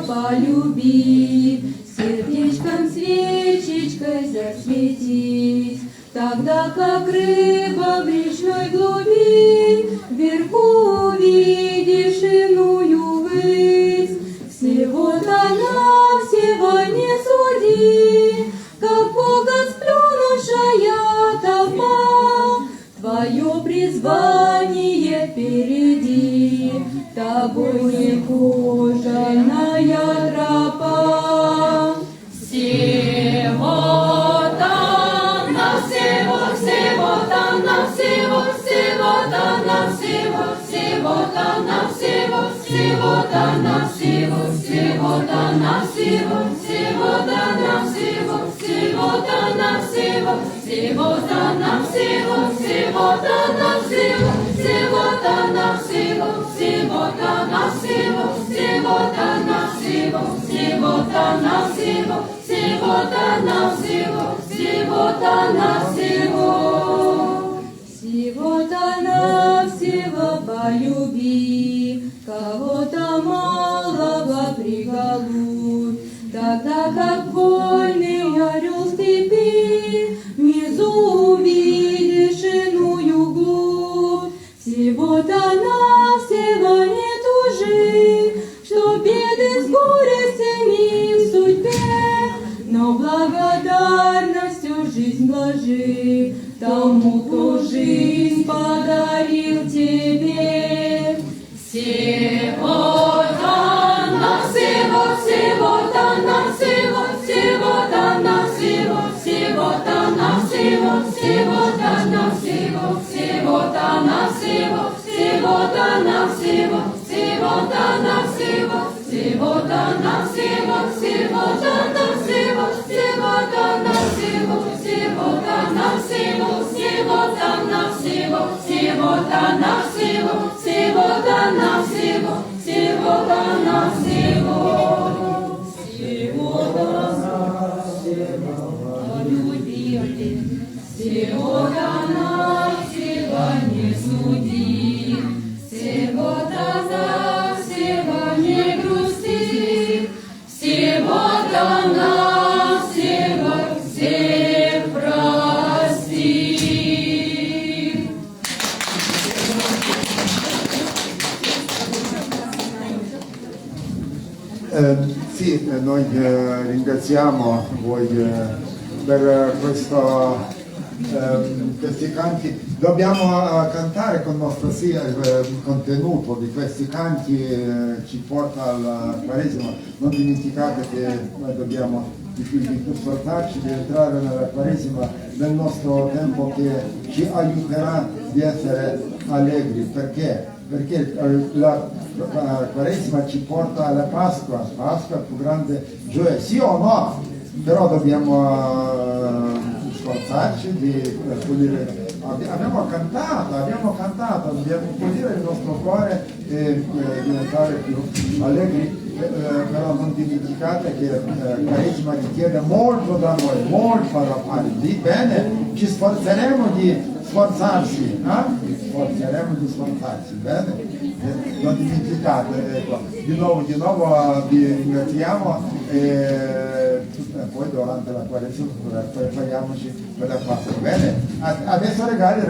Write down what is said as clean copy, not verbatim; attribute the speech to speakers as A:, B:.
A: Полюби, сердечком свечечкой засветись, тогда как рыба в речной глуби, вверху увидишь иную высь. Всего-то навсего не суди, как Бога сплюнувшая толпа, твое призвание впереди, тобой не кожаная тропа.
B: Всего-то навсего, всего-то навсего, всего-то навсего, всего-то навсего, всего-то навсего, всего-то навсего, всего-то навсего, всего-то навсего, всего-то навсего, всего-то навсего, всего-то навсего, всего-то навсего, всего-то навсего, всего-то навсего, всего-то навсего, всего-то навсего.
A: Всего-то навсего полюби, кого-то малого приголубь, тогда как вольный орел степи, внизу увидишь иную глубь. Всего-то навсего не тужи, что беды с горестями в судьбе, но благодарностью жизнь вложи тому, кто жизнь подарил тебе.
B: Всего-то навсего, всего-то навсего, всего-то навсего, всего-то навсего, всего-то навсего, всего-то навсего, всего-то навсего, всего-то навсего, всего-то навсего, всего-то навсего, всего-то навсего, всего-то навсего, всего-то навсего, всего-то навсего, всего-то навсего, всего-то навсего, всего-то навсего полюбите, всего-то навсего не суди, всего-то навсего не грусти, всего-то навсего всех прости.
C: Sì, noi ringraziamo voi per questi canti. Dobbiamo cantare con nostra sia il contenuto di questi canti ci porta alla Quaresima. Non dimenticate che noi dobbiamo di più sforzarci di entrare nella Quaresima nel nostro tempo che ci aiuterà di essere allegri, perché perché la Quaresima ci porta alla Pasqua, Pasqua più grande gioia, sì o no? Però dobbiamo sforzarci di pulire. Abbiamo cantato, dobbiamo pulire il nostro cuore e diventare più allegri, però non dimenticate che il Quaresima richiede molto da noi, molto da fare. Bene, ci sforzeremo di sforzarsi, sforzeremo di sforzarsi, bene? Non dimenticate, ecco. Di nuovo vi ringraziamo e poi durante la Quaresima prepariamoci per la Pasqua, bene? Adesso regali.